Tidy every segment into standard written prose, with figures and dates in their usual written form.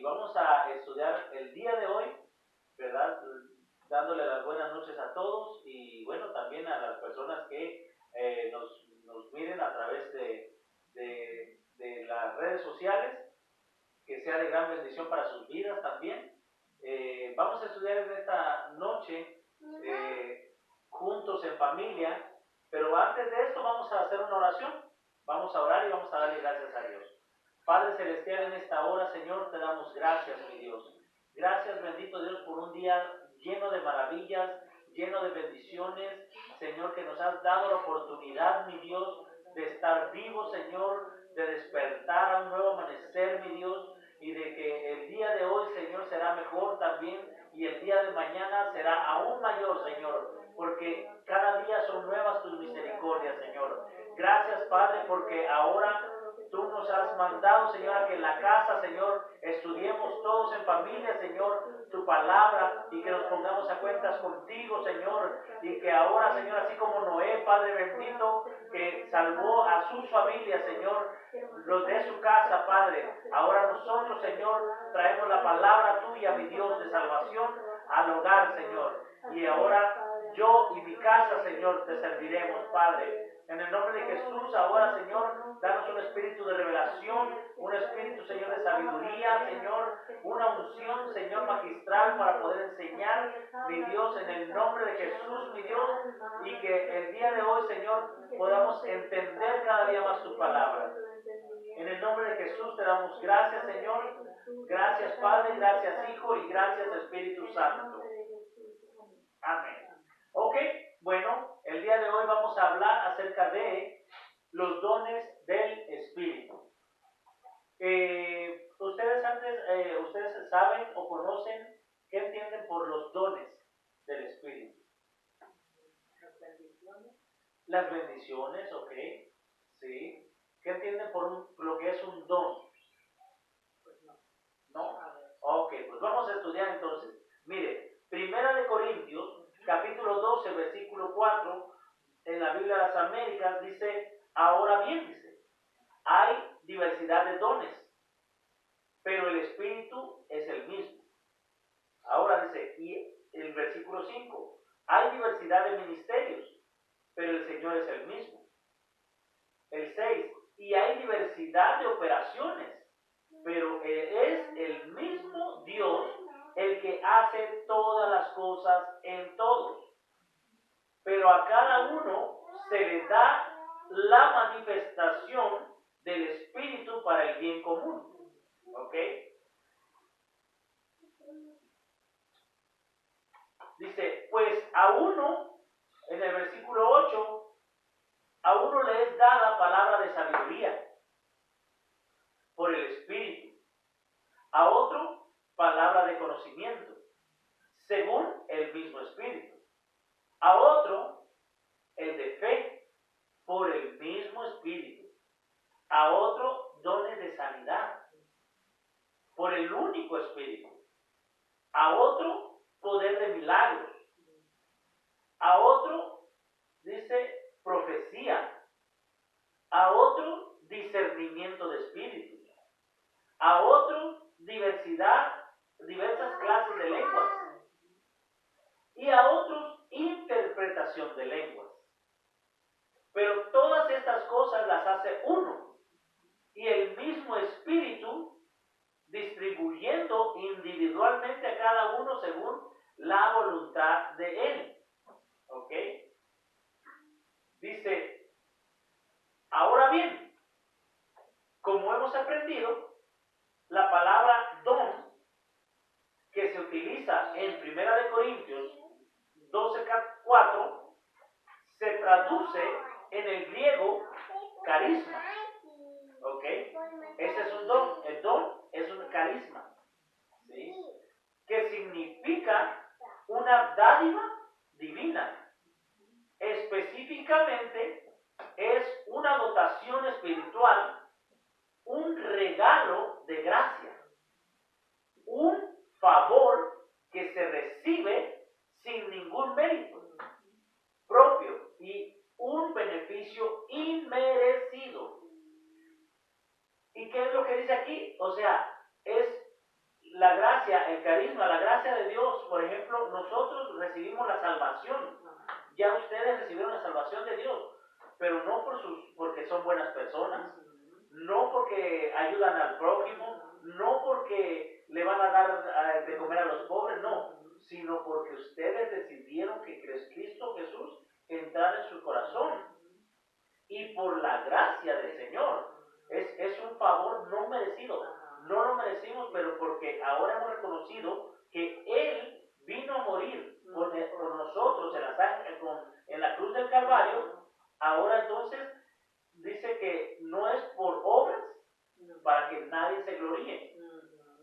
vamos a estudiar el día de hoy, ¿verdad? Dándole las buenas noches a todos y bueno, también a las personas que nos miren a través de las redes sociales, que sea de gran bendición para sus vidas también. Vamos a estudiar en esta noche juntos en familia, pero antes de esto vamos a hacer una oración. Vamos a orar y vamos a darle gracias a Dios. Padre Celestial, en esta hora, Señor, te damos gracias, mi Dios. Gracias, bendito Dios, por un día lleno de maravillas, lleno de bendiciones, Señor, que nos has dado la oportunidad, mi Dios, de estar vivos, Señor, de despertar a un nuevo amanecer, mi Dios, y de que el día de hoy, Señor, será mejor también, y el día de mañana será aún mayor, Señor, porque cada día son nuevas tus misericordias, Señor. Gracias, Padre, porque ahora tú nos has mandado, Señor, a que en la casa, Señor, estudiemos todos en familia, Señor, tu palabra, y que nos pongamos a cuentas contigo, Señor, y que ahora, Señor, así como Noé, Padre bendito, que salvó a sus familias, Señor, los de su casa, Padre, ahora nosotros, Señor, traemos la palabra tuya, mi Dios, de salvación al hogar, Señor, y ahora yo y mi casa, Señor, te serviremos, Padre. En el nombre de Jesús, ahora, Señor, danos un espíritu de revelación, un espíritu, Señor, de sabiduría, Señor, una unción, Señor, magistral para poder enseñar, mi Dios, en el nombre de Jesús, mi Dios, y que el día de hoy, Señor, podamos entender cada día más tu palabra. En el nombre de Jesús te damos gracias, Señor. Gracias, Padre, gracias, Hijo, y gracias, Espíritu Santo. Amén. Ok, bueno, el día de hoy vamos a hablar acerca de los dones del Espíritu. Ustedes saben o conocen qué entienden por los dones del Espíritu. Las bendiciones, ok, sí. ¿Qué entienden por lo que es un don? ¿No? Ok, pues vamos a estudiar entonces. Mire, Primera de Corintios, capítulo 12, versículo 4, en la Biblia de las Américas dice, ahora bien, dice, hay diversidad de dones, pero el Espíritu es el mismo. Ahora dice, y el versículo 5, hay diversidad de ministerios, pero el Señor es el mismo. El 6, y hay diversidad de operaciones, pero es el mismo Dios el que hace todas las cosas en todos. Pero a cada uno se le da la manifestación del Espíritu para el bien común. ¿Ok? Dice, pues a uno, en el versículo 8, a uno le es dada palabra de sabiduría por el Espíritu, a otro palabra de conocimiento, según el mismo Espíritu, a otro el de fe, por el mismo Espíritu, a otro dones de sanidad, por el único Espíritu, a otro poder de milagros, a otro, dice, profecía, a otro discernimiento de espíritus, a otro diversas clases de lenguas, y a otros interpretación de lenguas. Pero todas estas cosas las hace uno, y el mismo Espíritu, distribuyendo individualmente a cada uno según la voluntad de Él. ¿Ok? Dice, ahora bien, como hemos aprendido, la palabra don, que se utiliza en 1 Corintios 12:4, se traduce en el griego carisma. ¿Ok? Ese es un don. El don es un carisma. ¿Sí? Que significa una dádiva divina. Específicamente, es una dotación espiritual, un regalo de gracia, un favor que se recibe sin ningún mérito propio y un beneficio inmerecido. ¿Y qué es lo que dice aquí? O sea, es la gracia, el carisma, la gracia de Dios, por ejemplo, nosotros recibimos la salvación. Ya ustedes recibieron la salvación de Dios, pero no porque son buenas personas, no porque ayudan al prójimo, no porque le van a dar de comer a los pobres, no, sino porque ustedes decidieron que Cristo Jesús entrara en su corazón. Y por la gracia del Señor, es un favor no merecido. No lo merecimos, pero porque ahora hemos reconocido que Él vino a morir por nosotros en la cruz del Calvario. Ahora entonces dice que no es por obras para que nadie se gloríe,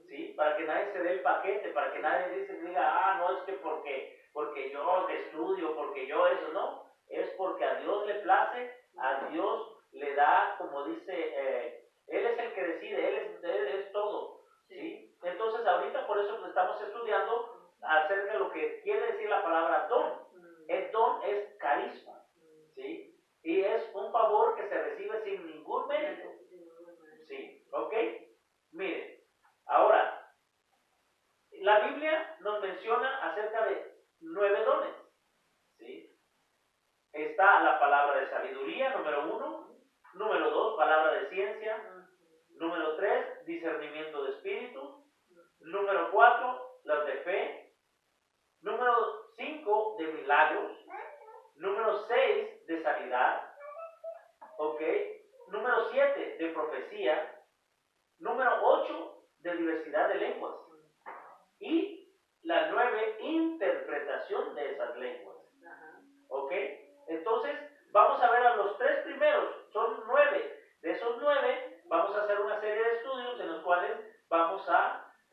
¿sí? Para que nadie se dé el paquete, para que nadie diga, no, es que porque yo estudio, porque yo eso, no. Es porque a Dios le place, a Dios le da, como dice, Él es el que decide, Él es todo, ¿sí? Entonces ahorita por eso estamos estudiando acerca de lo que quiere decir la palabra don. El don es carisma, ¿sí? Y es un favor que se recibe sin ningún mérito, ¿sí? ¿Ok? Miren, ahora, la Biblia nos menciona acerca de 9 dones, ¿sí? Está la palabra de sabiduría, número 1. Número 2, palabra de ciencia. Número 3, discernimiento de espíritu. Número 4, las de fe. Número 5, de milagros. Número 6, de sanidad. ¿Ok? Número 7, de profecía. Número 8, de diversidad de lenguas. Y la 9, interpretación de esas lenguas. ¿Ok? Entonces, vamos a ver a los 3 primeros, son 9. De esos 9, vamos a hacer una serie de estudios en los cuales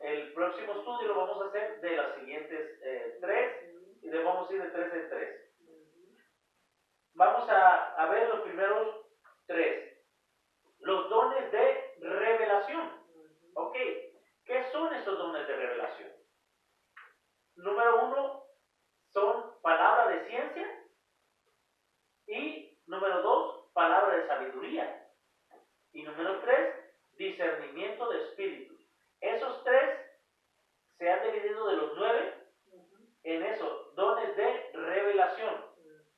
el próximo estudio lo vamos a hacer de las siguientes 3, y vamos a ir de 3 en 3. Vamos a ver los primeros 3. Los dones de revelación. ¿Ok? ¿Qué son esos dones de revelación? Número 1, son palabra de ciencia. Y número 2, palabra de sabiduría. Y número 3, discernimiento de espíritus. Esos 3 se han dividido de los 9 en esos dones de revelación.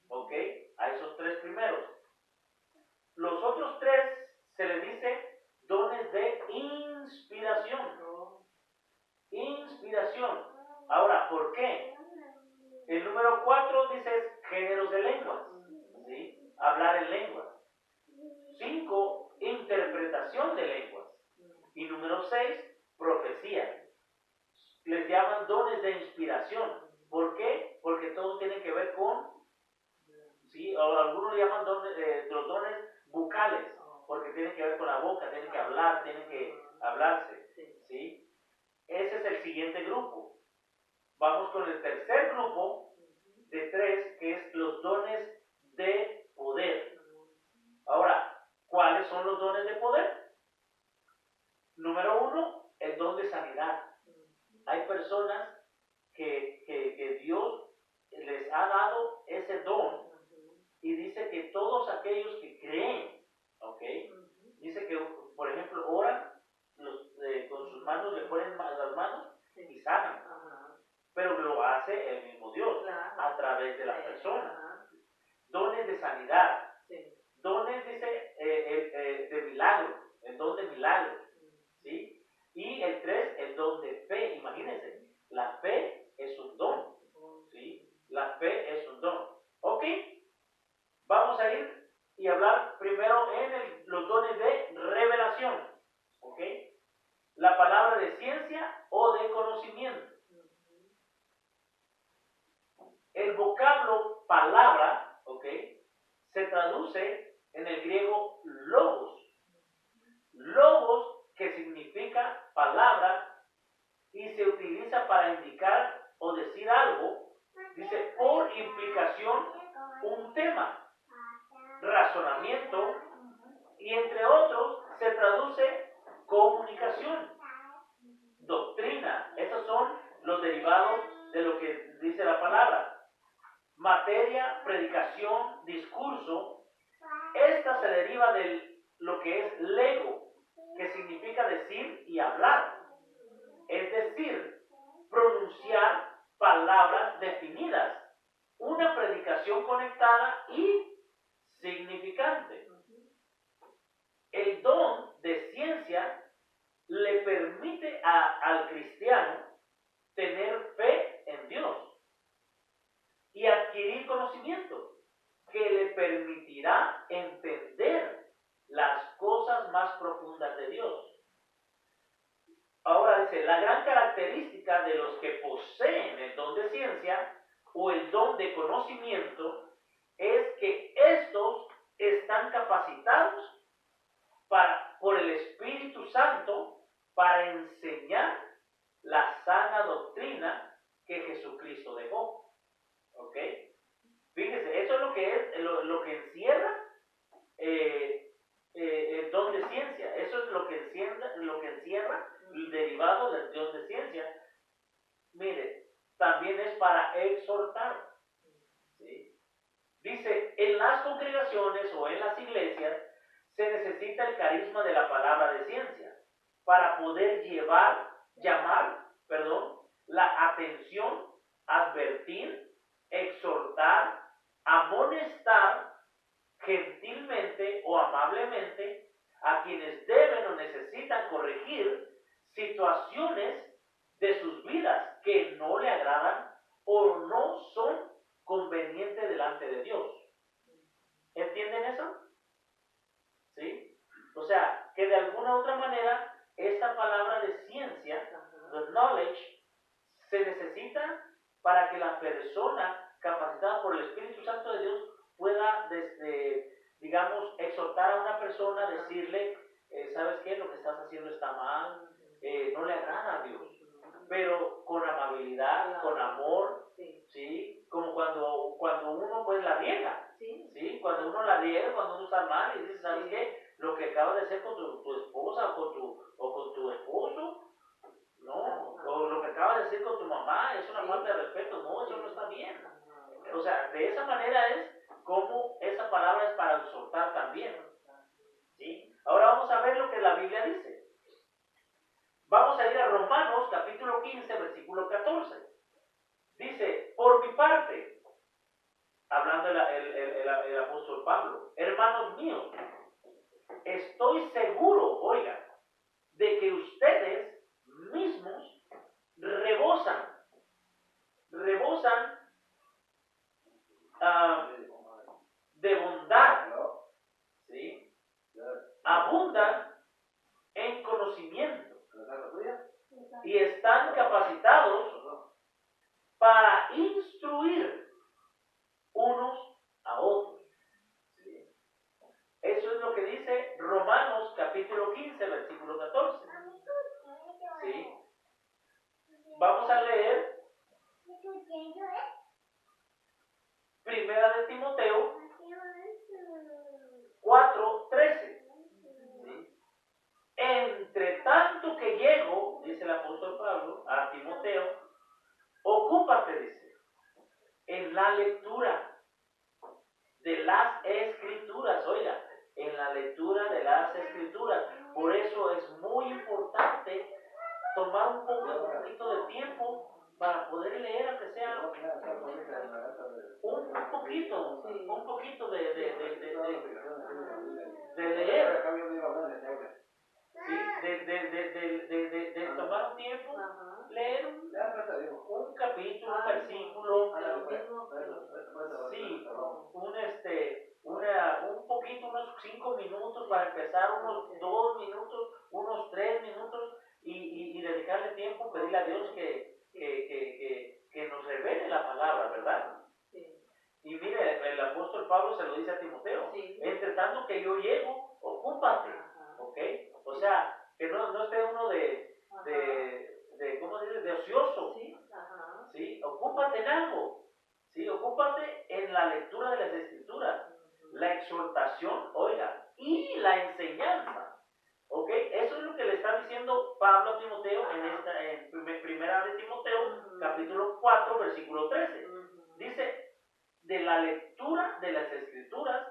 ¿Ok? A esos 3 primeros. Los otros 3 se les dice dones de inspiración. Inspiración. Ahora, ¿por qué? El número 4 dice géneros de lenguas. ¿Sí? Hablar en lenguas. 5, interpretación de lenguas. Y número 6, profecía. Les llaman dones de inspiración. ¿Por qué? Porque todo tiene que ver con, ¿sí? O algunos le llaman los dones bucales, porque tienen que ver con la boca, tienen que hablar, tienen que hablarse, ¿sí? Ese es el siguiente grupo. Vamos con el tercer grupo de 3, que es los dones de poder. Ahora, ¿cuáles son los dones de poder? Número 1, el don de sanidad. Hay personas que Dios les ha dado ese don y dice que todos aquellos que creen, ¿ok? Dice que, por ejemplo, oran, con sus manos le ponen las manos y sanan. Pero lo hace el mismo Dios a través de las personas. Dones de sanidad. Dones, dice, de milagro, el don de milagro, ¿sí? Y el 3, el don de fe. Imagínense, la fe es un don, ¿sí? La fe es un don. ¿Ok? Vamos a ir y hablar primero en los dones de revelación, ¿ok? La palabra de ciencia o de conocimiento. El vocablo palabra, ¿ok? Se traduce en el griego logos. Logos, que significa palabra y se utiliza para indicar o decir algo, dice por implicación un tema, razonamiento y entre otros se traduce comunicación, doctrina. Esos son los derivados de lo que dice la palabra. Materia, predicación, discurso. Esta se deriva de lo que es lego, que significa decir y hablar. Es decir, conectada y significante. El don de ciencia le permite al cristiano tener fe en Dios y adquirir conocimiento que le permitirá entender las cosas más profundas de Dios. Ahora dice, la gran característica de los que poseen el don de ciencia o el don de conocimiento es que estos están capacitados por el Espíritu Santo para enseñar la sana doctrina que Jesucristo dejó. ¿Ok? Fíjese, eso es lo que es, lo que encierra el don de ciencia. Eso es lo que encierra el derivado del don de ciencia. Mire, también es para exhortar. ¿Sí? Dice, en las congregaciones o en las iglesias se necesita el carisma de la palabra de ciencia para poder llamar la atención, advertir, exhortar, amonestar gentilmente o amablemente a quienes deben o necesitan corregir situaciones de sus vidas que no le agradan o no son convenientes delante de Dios. ¿Entienden eso? ¿Sí? O sea, que de alguna u otra manera esta palabra de ciencia, the knowledge, se necesita para que la persona capacitada por el Espíritu Santo de Dios pueda, digamos, exhortar a una persona, decirle, ¿sabes qué? Lo que estás haciendo está mal, no le agrada a Dios. Pero con amabilidad, con amor, ¿sí? Como cuando uno pues la riega, ¿sí? Cuando uno la riega, cuando uno está mal y dice, ¿sabes qué? Lo que acabas de hacer con tu esposa o con tu esposo, no, o lo que acabas de decir con tu mamá es una falta de respeto, no, eso no está bien. O sea, de esa manera es como esa palabra es para exhortar también. ¿Sí? Ahora vamos a ver lo que la Biblia dice. Vamos a ir a Romanos capítulo 15, versículo 14. Dice, por mi parte, hablando el apóstol Pablo, hermanos míos, estoy seguro, oigan, de que ustedes mismos rebosan de bondad, ¿sí? Abundan en conocimiento y están capacitados para instruir unos a otros. ¿Sí? Eso es lo que dice Romanos capítulo 15, versículo 14. ¿Sí? Vamos a leer Primera de Timoteo 4:13. ¿Sí? Entre tanto que llego, dice el apóstol Pablo a Timoteo, ocúpate, dice, en la lectura de las escrituras, oiga, en la lectura de las escrituras. Por eso es muy importante tomar un poquito de tiempo para poder leer, aunque sea un poquito de leer. ¿Sí? De tomar un tiempo, leer un capítulo, un versículo, sí, un poquito, unos 5 minutos para empezar, unos 2 minutos, unos 3 minutos y dedicarle tiempo, pedirle a Dios que nos revele la palabra, ¿verdad? Y mire, el apóstol Pablo se lo dice a Timoteo, entre tanto que yo llego, ocúpate, ¿ok? O sea, que no esté uno ¿cómo dice? De ocioso, ¿sí? Ocúpate en algo, ¿sí? Ocúpate en la lectura de las escrituras, la exhortación, oiga, y la enseñanza, ¿ok? Eso es lo que le está diciendo Pablo a Timoteo en primera de Timoteo, capítulo 4, versículo 13. Dice, de la lectura de las escrituras,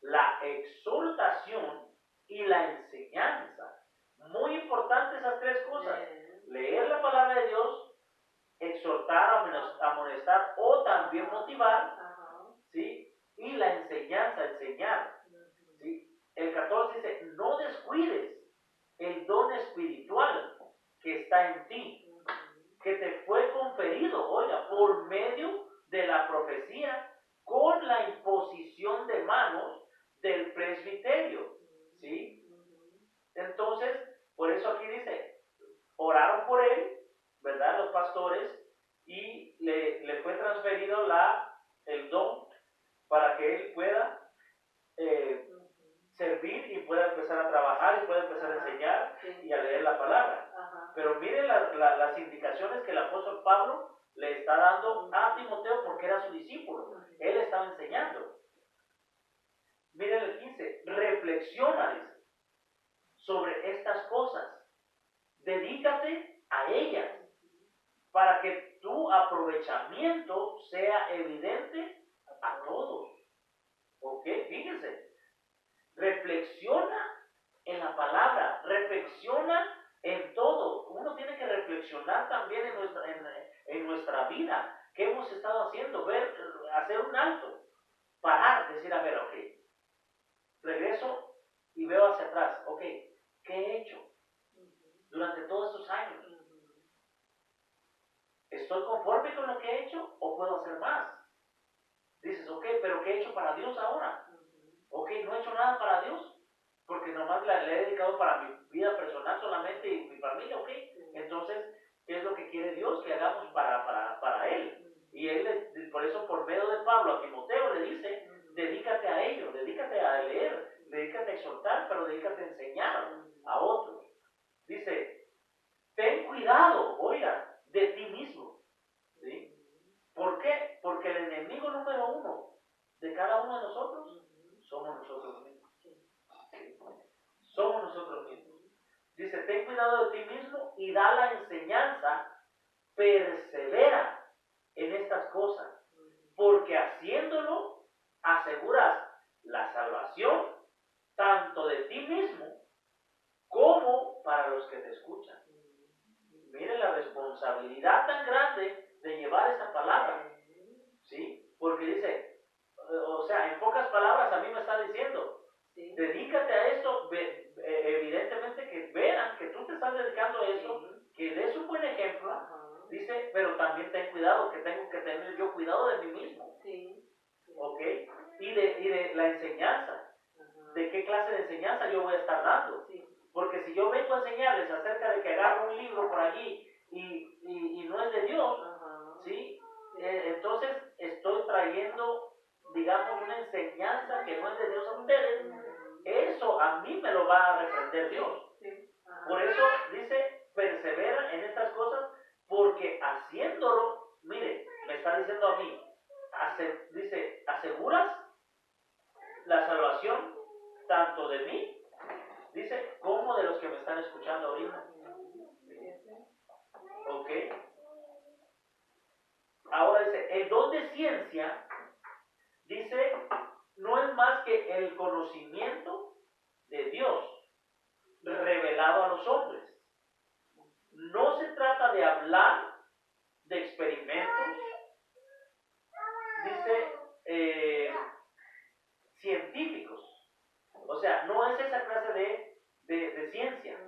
la exhortación y la enseñanza. Muy importantes esas tres cosas. Leer la palabra de Dios, exhortar, amonestar o también motivar, ¿sí? está en ti, que te fue conferido, oiga, por medio de la profecía, con la imposición de manos del presbiterio, ¿sí? Entonces, por eso aquí dice, oraron por él, ¿verdad? Los pastores, y le fue transferido el don para que él pueda servir y pueda empezar a trabajar y pueda empezar a enseñar y a leer la palabra. Pero miren las indicaciones que el apóstol Pablo le está dando a Timoteo porque era su discípulo. Él estaba enseñando. Miren el 15, reflexiona, dice, sobre estas cosas. Dedícate a ellas para que tu aprovechamiento sea evidente a todos. ¿Ok? Fíjense. Reflexiona en la palabra, reflexiona en todo. Uno tiene que reflexionar también en nuestra vida. ¿Qué hemos estado haciendo? Hacer un alto, parar, decir, a ver, ok, regreso y veo hacia atrás, ok, ¿qué he hecho durante todos estos años? ¿Estoy conforme con lo que he hecho o puedo hacer más? Dices, ok, pero ¿qué he hecho para Dios ahora? Ok, no he hecho nada para Dios, porque nomás le he dedicado para mi vida personal solamente y mi familia, ok. Entonces, ¿qué es lo que quiere Dios que hagamos para Él? Y Él, por eso, por medio de Pablo a Timoteo le dice, dedícate a ello, dedícate a leer, dedícate a exhortar, pero dedícate a enseñar a otros. Dice, ten cuidado, oiga, de ti mismo. ¿Sí? ¿Por qué? Porque el enemigo número uno de cada uno de nosotros somos nosotros mismos. ¿Sí? Somos nosotros mismos. Dice, ten cuidado de ti mismo y da la enseñanza, persevera en estas cosas, porque haciéndolo aseguras la salvación tanto de ti mismo como para los que te escuchan. Miren la responsabilidad tan grande de llevar esa palabra, ¿sí? Porque dice, o sea, en pocas palabras a mí me está diciendo, dedícate a esto, evidentemente que vean que tú te estás dedicando a eso, que des un buen ejemplo, dice, pero también ten cuidado, que tengo que tener yo cuidado de mí mismo, ¿ok? Y de la enseñanza, de qué clase de enseñanza yo voy a estar dando, porque si yo vengo a enseñarles acerca de que agarro un libro por allí y no es de Dios, ¿sí? Entonces estoy trayendo, digamos, una enseñanza que no es de Dios a ustedes. Eso a mí me lo va a reprender Dios. Por eso dice, persevera en estas cosas, porque haciéndolo, mire, me está diciendo a mí, dice, aseguras la salvación tanto de mí, dice, como de los que me están escuchando ahorita. ¿Ok? Ahora dice, el don de ciencia, dice, no es más que el conocimiento de Dios revelado a los hombres. No se trata de hablar de experimentos, dice, científicos. O sea, no es esa clase de ciencia,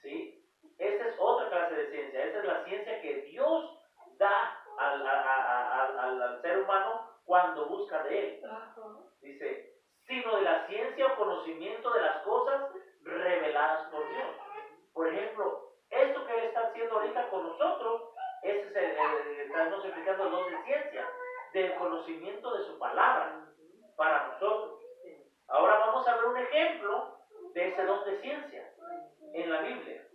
¿sí? Esa es otra clase de ciencia. Esa es la ciencia que Dios da al ser humano cuando busca de él. Dice, sino de la ciencia o conocimiento de las cosas reveladas por Dios. Por ejemplo, esto que él está haciendo ahorita con nosotros, ese es estamos explicando el don de ciencia, del conocimiento de su palabra para nosotros. Ahora vamos a ver un ejemplo de ese don de ciencia en la Biblia.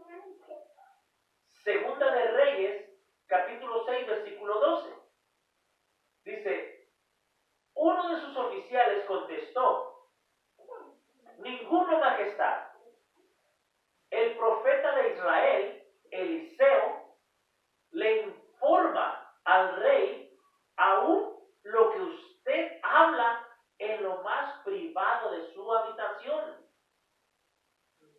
Segunda de Reyes, capítulo 6, versículo 12. Dice, uno de sus oficiales contestó, ninguno, majestad. El profeta de Israel, Eliseo, le informa al rey aún lo que usted habla en lo más privado de su habitación.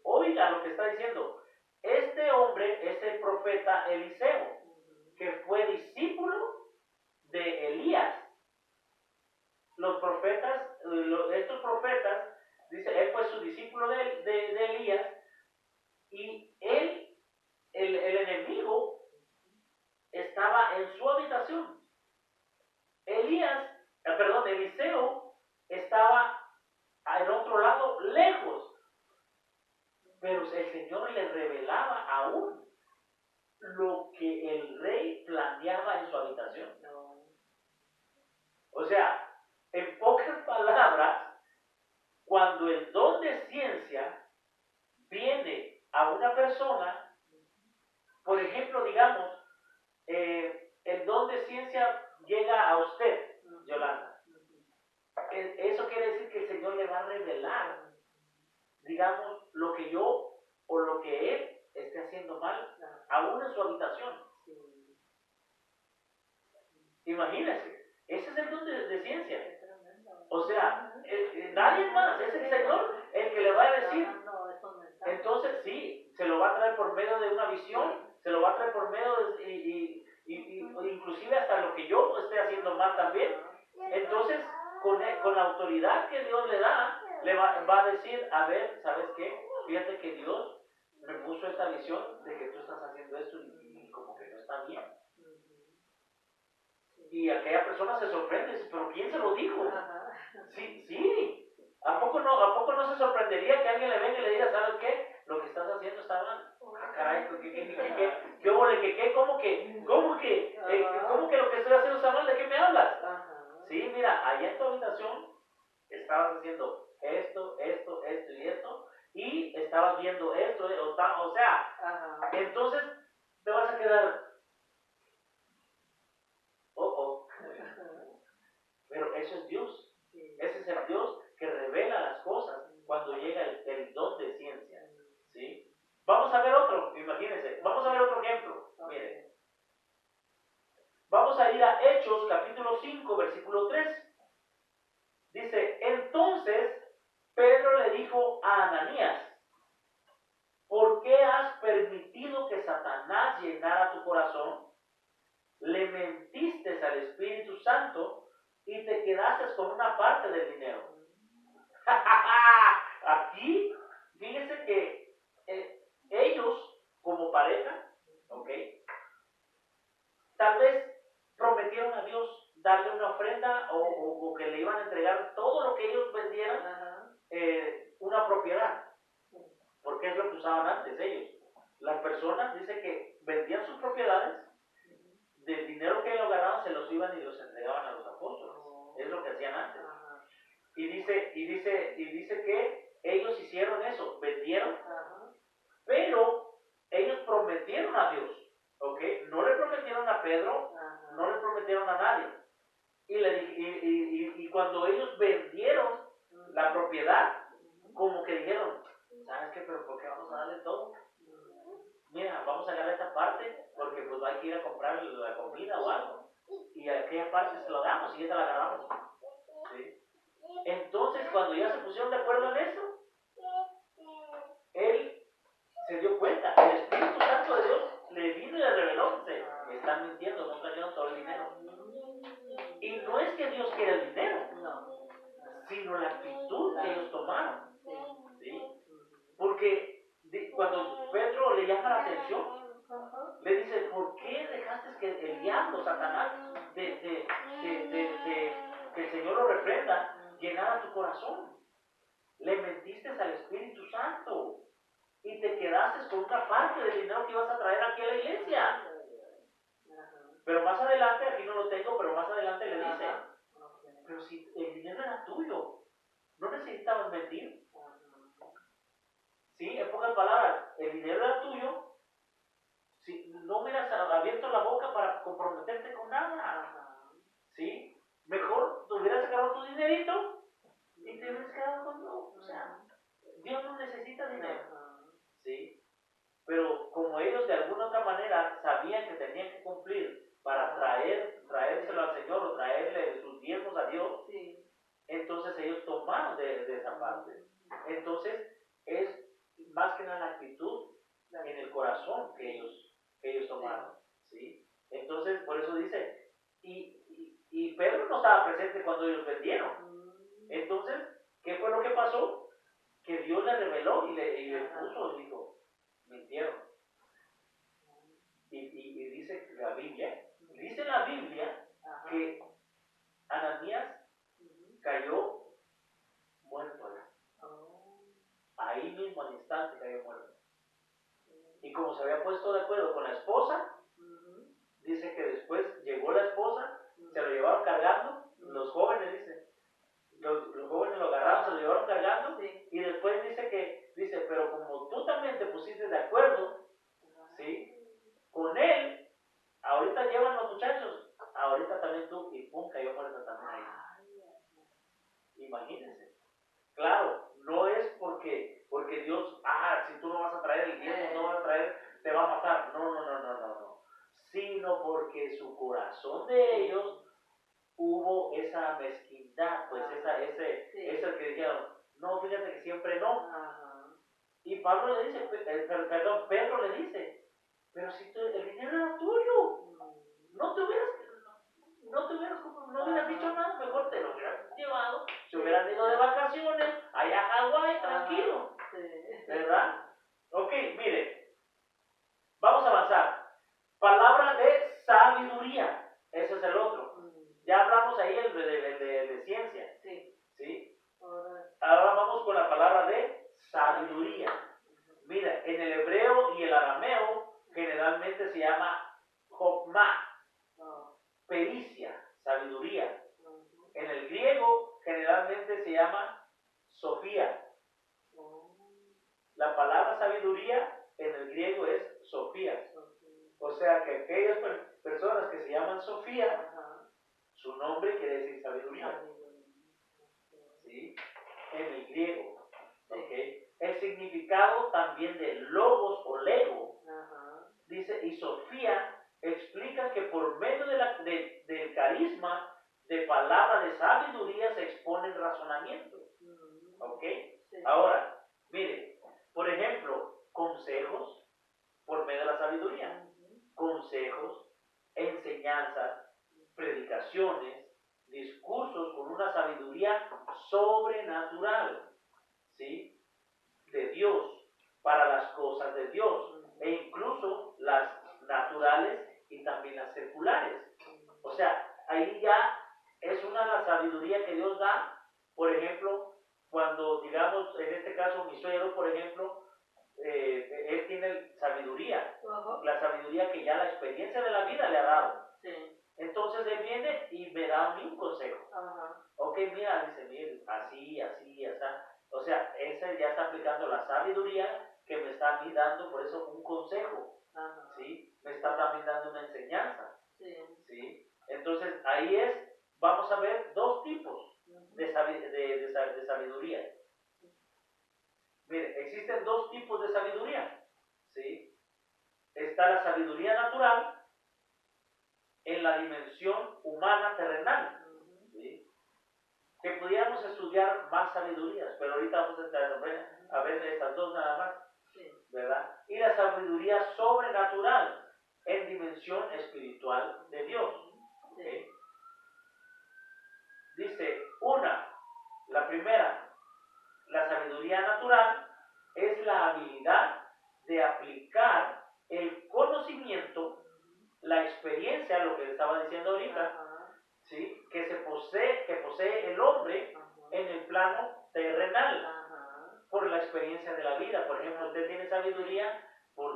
Oiga lo que está diciendo. Este hombre es el profeta Eliseo, que fue discípulo de Elías. Los profetas, estos profetas, dice, él fue su discípulo de Elías, y el Pero el Señor le revelaba aún lo que el rey planeaba en su habitación. O sea, en pocas palabras, cuando el don de ciencia viene a una persona, por ejemplo, digamos, el don de ciencia llega a usted, Yolanda. Eso quiere decir que el Señor le va a revelar, digamos, lo que yo o lo que él esté haciendo mal, aún en su habitación. Imagínense, ese es el don de ciencia. O sea, nadie más, es el Señor el que le va a decir. Entonces, sí, se lo va a traer por medio de una visión, se lo va a traer por medio de, inclusive hasta lo que yo esté haciendo mal también. Entonces, con la autoridad que Dios le da, le va a decir, a ver, ¿sabes qué? Fíjate que Dios me puso esta visión de que tú estás haciendo esto y como que no está bien. Y aquella persona se sorprende, dice, pero ¿quién se lo dijo? Sí, sí. ¿A poco no se sorprendería que alguien le venga y le diga, ¿sabes qué? Lo que estás haciendo está mal. Ah, caray, ¿cómo que lo que estoy haciendo está mal? ¿De qué me hablas? Sí, mira, allá en tu habitación estabas haciendo esto y esto, y estabas viendo esto, o sea, entonces te vas a quedar, pero eso es Dios. Ese es el Dios que revela las cosas cuando llega el don de ciencia. ¿Sí? Vamos a ver otro, imagínense. Vamos a ver otro ejemplo. Miren. Vamos a ir a Hechos, capítulo 5, versículo 3. Dice, entonces Pedro le dijo a Ananías, ¿por qué has permitido que Satanás llenara tu corazón? Le mentiste al Espíritu Santo y te quedaste con una parte del dinero. Aquí, fíjense que ellos, como pareja, ¿ok? Tal vez prometieron a Dios darle una ofrenda o que le iban a entregar todo lo que ellos vendieran, una propiedad, porque es lo que usaban antes ellos. Las personas, dice que vendían sus propiedades, del dinero que ellos ganaban se los iban y los entregaban a los apóstoles. Es lo que hacían antes. Y dice que ellos hicieron eso, vendieron, pero ellos prometieron a Dios, ¿ok? No le prometieron a Pedro, no le prometieron a nadie. Y cuando ellos vendieron la propiedad, como que dijeron, ¿sabes qué? Pero ¿por qué vamos a darle todo? Mira, vamos a agarrar esta parte porque pues hay que ir a comprar la comida o algo. Y a aquella parte se lo damos y esta la agarramos. ¿Sí? Entonces, cuando ya se pusieron de acuerdo en eso, él se dio cuenta. El Espíritu Santo de Dios le vino y le reveló. Dice, están mintiendo, no trajeron todo el dinero. Y no es que Dios quiera el dinero, sino la actitud que ellos tomaron. ¿Sí? Porque cuando Pedro le llama la atención, le dice, ¿por qué dejaste que el diablo, Satanás, que el Señor lo reprenda, llenara tu corazón? Le mentiste al Espíritu Santo y te quedaste con una parte del dinero que ibas a traer aquí a la iglesia. Pero más adelante, aquí no lo tengo, pero más adelante le dice, pero si el dinero era tuyo, ¿no necesitabas mentir? Sí, en pocas palabras, el dinero era tuyo, si no hubieras abierto la boca para comprometerte con nada. ¿Sí? Mejor te hubieras sacado tu dinerito y te hubieras quedado con todo. O sea, Dios no necesita dinero. ¿Sí? Pero como ellos de alguna otra manera sabían que tenían que cumplir para traérselo al Señor o traerle sus diezmos a Dios, entonces ellos tomaron de esa parte. Entonces es más que nada la actitud en el corazón que ellos tomaron. ¿Sí? Entonces por eso dice, y Pedro no estaba presente cuando ellos vendieron. Entonces, ¿qué fue lo que pasó? Que Dios le reveló y le puso, dijo, mintieron. Y dice la Biblia que Ananías cayó muerto allá. Ahí mismo al instante cayó muerto. se había puesto de acuerdo con la esposa, dice que después llegó la esposa, se lo llevaron cargando, los jóvenes, dice, los jóvenes lo agarraron, se lo llevaron cargando, y después dice, pero como tú también te pusiste de acuerdo, ¿sí? Con él, ahorita llevan los muchachos, ahorita también tú, y pum, cayó muerta también ahí. Imagínense. Claro, no es porque Dios, si tú no vas a traer el diezmo, no vas a traer, te va a matar. No. Sino porque su corazón de ellos hubo esa mezquindad, pues esa que dijeron, no, fíjate que siempre no. Y Pablo le dice, Pedro le dice, pero si el dinero era tuyo, no hubieras dicho nada, mejor te lo hubieras llevado, se hubieran ido de vacaciones, allá a Hawái, tranquilo, ¿verdad? Ok, mire, vamos a avanzar. Palabra de sabiduría, ese es el otro. Ya hablamos ahí de ciencia, ¿sí? Ahora vamos con la palabra de sabiduría. Mira, en el hebreo y el arameo generalmente se llama Jokmah, pericia, sabiduría. En el griego generalmente se llama Sofía. La palabra sabiduría en el griego es Sofía. O sea que aquellas personas que se llaman Sofía, su nombre quiere decir sabiduría. ¿Sí? En el griego. ¿Okay? El significado también de logos o lego, dice, y Sofía explica que por medio del carisma de palabra de sabiduría se expone el razonamiento. ¿Ok? Ahora, mire, por ejemplo, consejos por medio de la sabiduría. Consejos, enseñanzas, predicaciones, discursos con una sabiduría sobrenatural, ¿sí? De Dios, para las cosas de Dios, e incluso las naturales y también las seculares. O sea, ahí ya es una de las sabiduría que Dios da. Por ejemplo, cuando, digamos, en este caso mi suegro, por ejemplo, él tiene sabiduría, la sabiduría que ya la experiencia de la vida le ha dado. Entonces él viene y me da a mí un consejo. Ok, mira, dice, mire, así, así. O sea, ese ya está aplicando la sabiduría que me está a mí dando, por eso un consejo. ¿Sí? Me está también dando una enseñanza. ¿Sí? Entonces ahí vamos a ver dos tipos de sabiduría. Mire, existen dos tipos de sabiduría. ¿Sí? Está la sabiduría natural en la dimensión humana terrenal. ¿Sí? Que pudiéramos estudiar más sabidurías, pero ahorita vamos a ver estas dos nada más, ¿verdad? Y la sabiduría sobrenatural en dimensión espiritual de Dios. ¿Okay? Dice, la primera, la sabiduría natural es la habilidad de aplicar el conocimiento, la experiencia, lo que le estaba diciendo ahorita, ¿sí? que posee el hombre en el plano terrenal, por la experiencia de la vida. Por ejemplo, usted tiene sabiduría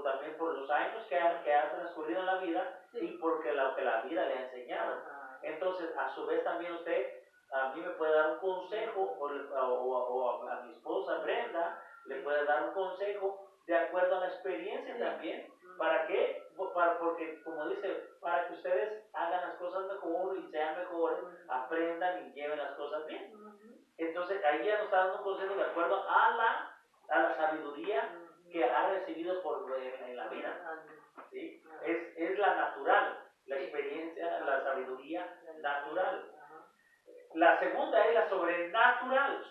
también por los años que ha transcurrido en la vida y porque lo que la vida le ha enseñado. Entonces, a su vez también usted, a mí me puede dar un consejo, o a mi esposa Brenda, le puede dar un consejo de acuerdo a la experiencia también. ¿Para qué? Porque, como dice, para que ustedes hagan las cosas mejor y sean mejores, aprendan y lleven las cosas bien. Entonces, ahí ya nos está dando un consejo de acuerdo a la sabiduría que ha recibido en la vida. ¿Sí? Es la natural, la experiencia, la sabiduría natural. La segunda es la sobrenatural.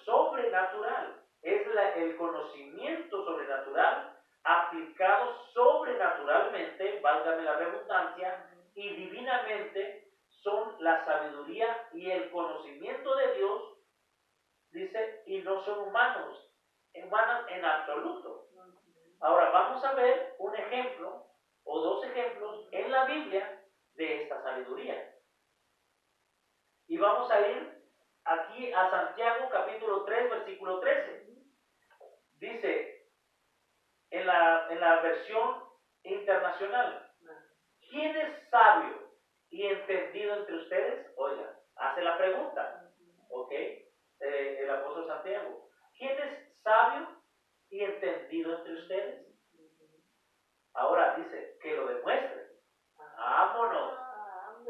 Es el conocimiento sobrenatural aplicado sobrenaturalmente, válgame la redundancia, y divinamente son la sabiduría y el conocimiento de Dios, dice, y no son humanos en absoluto. Ahora vamos a ver un ejemplo o dos ejemplos en la Biblia de esta sabiduría. Y vamos a ir aquí a Santiago capítulo 3, versículo 13. Dice, en la versión internacional. ¿Quién es sabio y entendido entre ustedes? Oiga, hace la pregunta, ¿ok? El apóstol Santiago. ¿Quién es sabio y entendido entre ustedes? Ahora dice, que lo demuestre. Vámonos,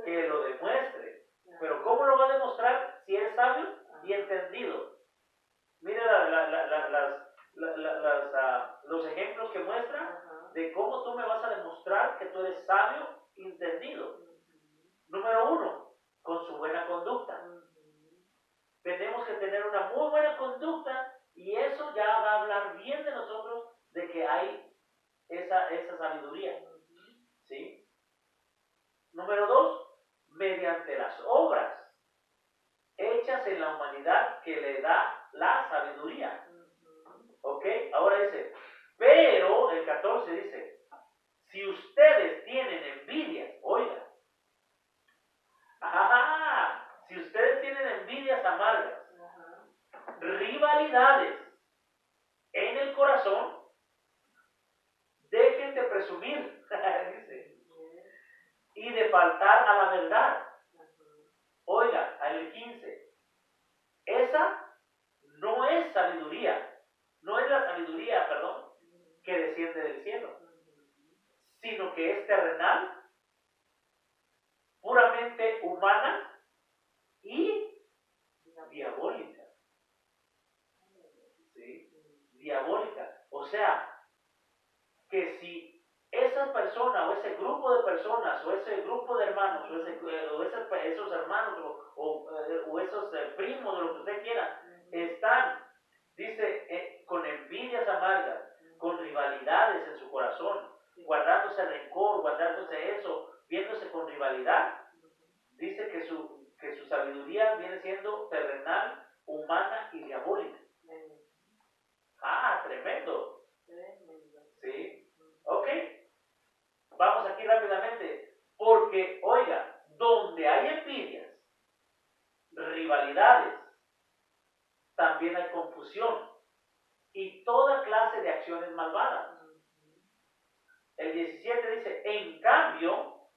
que lo demuestre. Pero ¿cómo lo va a demostrar si es sabio y entendido? Mira los ejemplos que muestra de cómo tú me vas a demostrar que tú eres sabio y entendido. Número 1, con su buena conducta. Tenemos que tener una muy buena conducta y eso ya va a hablar bien de nosotros, de que hay esa sabiduría. ¿Sí? Número 2, mediante las obras hechas en la humanidad que le da la sabiduría. ¿Ok? Ahora dice, pero el 14 dice, si ustedes tienen envidia, oiga, si ustedes tienen envidias amargas, rivalidades en el corazón, dejen de presumir, dice, y de faltar a la verdad. Oiga, el 15, esa no es sabiduría, no es la sabiduría, perdón, que desciende del cielo, sino que es terrenal, puramente humana y diabólica. ¿Sí? Diabólica. O sea, que si esa persona o ese grupo de personas o ese grupo de hermanos o esos hermanos o esos primos, o lo que usted quiera, están, dice, con envidias amargas, con rivalidades en su corazón, guardándose rencor, guardándose eso, viéndose con rivalidad, dice que su sabiduría viene siendo terrenal, humana y diabólica. Tremendo. ¿Sí? Ok. Vamos aquí rápidamente. Porque, oiga, donde hay envidias, rivalidades, también hay confusión y toda clase de acciones malvadas. El 17 dice, en cambio,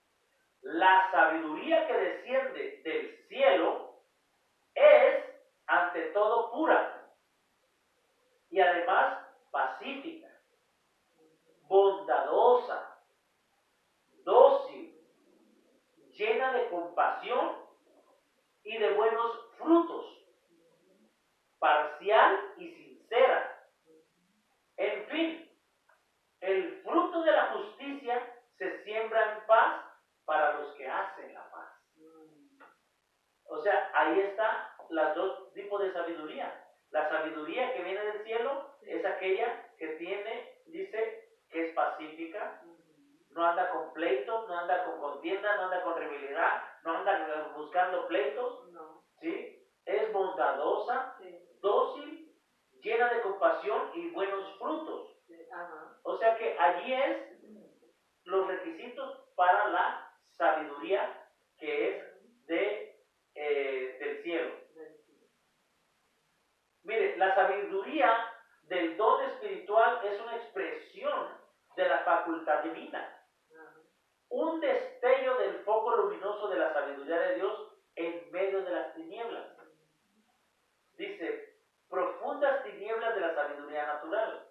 la sabiduría que desciende del cielo es ante todo pura y además pacífica, bondadosa, dócil, llena de compasión y de buenos frutos, parcial y sincera. En fin, el fruto de la justicia se siembra en paz para los que hacen la paz. O sea, ahí está los dos tipos de sabiduría. La sabiduría que viene del cielo es aquella que tiene, dice, que es pacífica, no anda con pleitos, no anda con contienda, no anda con rivalidad, no anda buscando pleitos, ¿sí? Es bondadosa, dócil, llena de compasión y buenos frutos. O sea que allí es los requisitos para la sabiduría que es del cielo. Mire, la sabiduría del don espiritual es una expresión de la facultad divina. Un destello del foco luminoso de la sabiduría de Dios en medio de las tinieblas. Dice, profundas tinieblas de la sabiduría natural.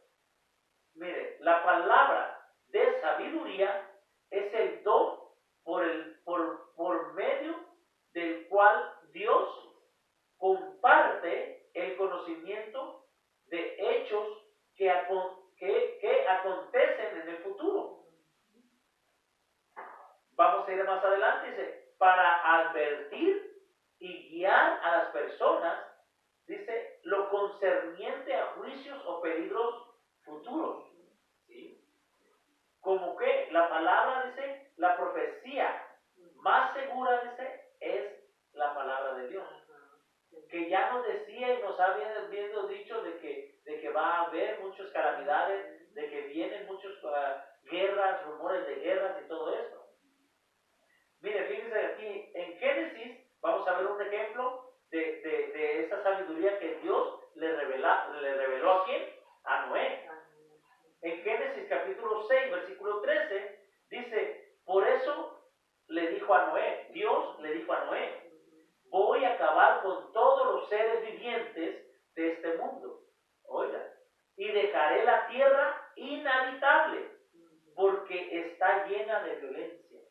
Mire, la palabra de sabiduría es el don por medio del cual Dios comparte el conocimiento de hechos que acontecen en el futuro. Vamos a ir más adelante, dice, para advertir y guiar a las personas, dice, lo concerniente a juicios o peligros futuros. ¿Sí? Como que la palabra, dice, la profecía más segura, dice, es la palabra de Dios. Que ya nos decía y nos había dicho de que va a haber muchas calamidades, de que vienen muchas guerras, rumores de guerras y todo eso. Mire, fíjense aquí, en Génesis, vamos a ver un ejemplo de esa sabiduría que Dios le reveló a quién, a Noé. En Génesis capítulo 6, versículo 13, dice, por eso le dijo a Noé, Dios le dijo a Noé, voy a acabar con todos los seres vivientes de este mundo. Oiga, y dejaré la tierra inhabitable porque está llena de violencia.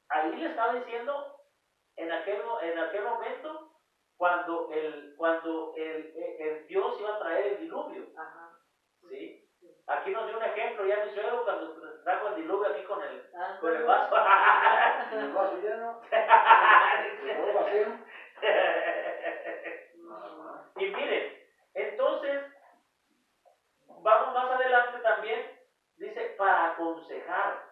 Ahí le estaba diciendo en aquel momento cuando el Dios iba a traer el diluvio. Ajá. ¿Sí? Aquí nos dio un ejemplo ya mi suegro cuando trajo el diluvio aquí con el vaso. El vaso lleno. El vacío. Y miren, entonces, vamos más adelante también, dice, para aconsejar.